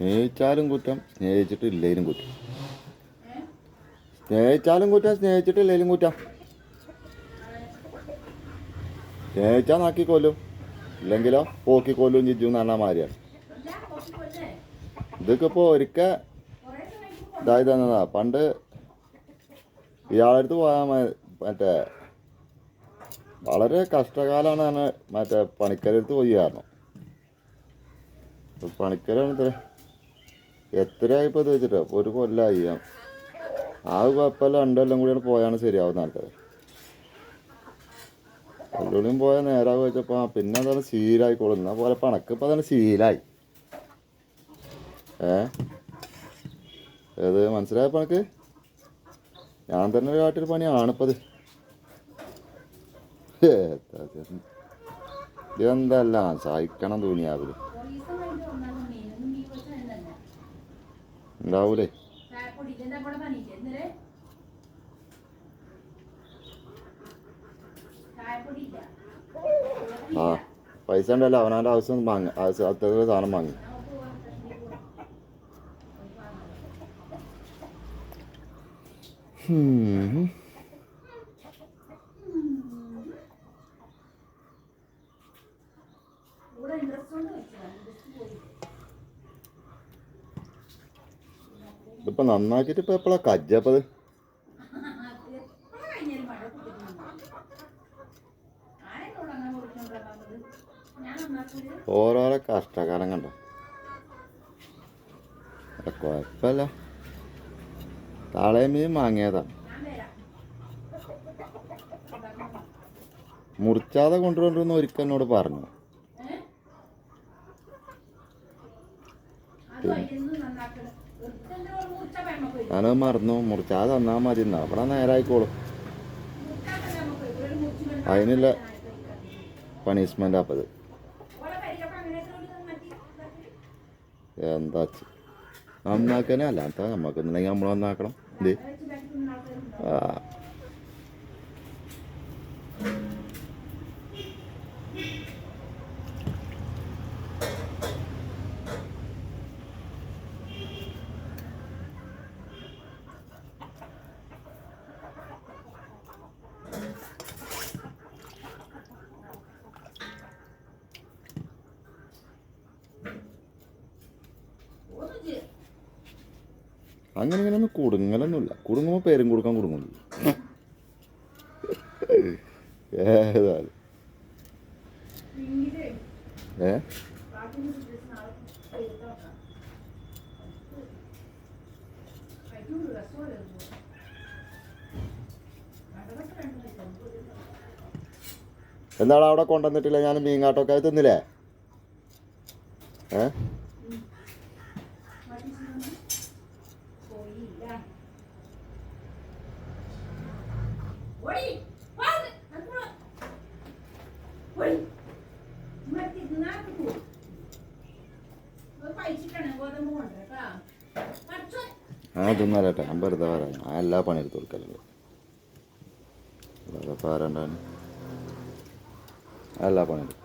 സ്നേഹിച്ചാലും കുറ്റം, സ്നേഹിച്ചിട്ടില്ലേലും കുറ്റം. സ്നേഹിച്ചാലും കുറ്റം, സ്നേഹിച്ചിട്ടില്ലേലും കുറ്റം. സ്നേഹിച്ചാൽ നാക്കിക്കൊല്ലും, ഇല്ലെങ്കിലോ പോക്കിക്കൊല്ലും ജിജു എന്ന് പറഞ്ഞാൽ മാതിരിയാണ്. ഇതൊക്കെ ഇപ്പോൾ ഒരിക്കൽ ഇതായി തന്നതാ. പണ്ട് ഇയാളടുത്ത് പോയാൽ മറ്റേ വളരെ കഷ്ടകാലമാണ് മറ്റേ പണിക്കരടുത്ത് പോയി കാരണം. പണിക്കരാണ് എത്രയായി ഇപ്പോൾ ഇത് വെച്ചിട്ട് അപ്പോൾ ഒരു കൊല്ലമായി. ആ കുഴപ്പമില്ല, രണ്ടെല്ലാം കൂടിയാണ് പോയാണ് ശരിയാവുന്ന ആൾക്കാർ. എല്ലുള്ളിയും പോയാൽ നേരാവ് വെച്ചപ്പോൾ പിന്നെ അതാണ് ശീലായിക്കോളും. എന്നാൽ പോലെ പണക്കിപ്പോൾ അതാണ് ശീലായി. ഏത് മനസ്സിലായപ്പോൾ എനിക്ക് ഞാൻ തന്നെ ഒരു കാട്ടിൽ പണിയാണിപ്പത്. ഇതെന്തല്ല സഹിക്കണം ദുനിയാവിൽ ഉണ്ടാവൂലേ. ആ പൈസ ഉണ്ടല്ലോ, അവനവൻ്റെ ആവശ്യം വാങ്ങി, അത്യാവശ്യം സാധനം വാങ്ങി. ഇതിപ്പോ നന്നാക്കിട്ട് ഇപ്പൊ എപ്പോഴാ കജ്ജപ്പത്? ഓരോരോ കഷ്ടകാലം കണ്ടോ. കുഴപ്പമില്ല, താളയമീൻ വാങ്ങിയതാണ്. മുറിച്ചാതെ കൊണ്ടുവരുമെന്ന് ഒരിക്കൽ എന്നോട് പറഞ്ഞു. ഞാനത് മറന്നു. മുറിച്ചാതെ തന്നാൽ മതി, എന്നാ അവിടെ നേരായിക്കോളും. അതിനുള്ള പണിഷ്മെൻ്റ് അപ്പത്. എന്താ നന്നാക്കാനേ അല്ലാത്ത നമുക്ക് എന്തെങ്കിൽ നമ്മൾ നന്നാക്കണം. ഇത് അങ്ങനെ ഇങ്ങനെയൊന്നും കുടുങ്ങലൊന്നുമില്ല. കുടുങ്ങുമ്പോൾ പേരും കൊടുക്കാൻ കുടുങ്ങുന്നു. ഏതായാലും എന്താണ് അവിടെ കൊണ്ടുവന്നിട്ടില്ല? ഞാൻ മീൻകാട്ടൊക്കെ തിന്നില്ലേ? തിന്നാലേട്ടാ, ഞാൻ വെറുതെ പറയാം. ഞാൻ എല്ലാ പണിയെടുത്ത് കൊടുക്കലുണ്ട്. വെറുതെ പാരണ്ടാണ് എല്ലാ പണിയെടുക്കും.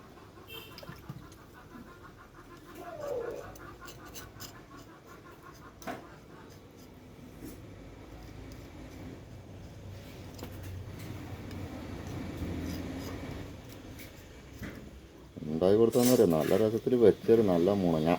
ഉണ്ടാക്കി കൊടുത്താന്ന് പറയാം. നല്ല രസത്തിൽ വെച്ചൊരു നല്ല മുണങ്ങ.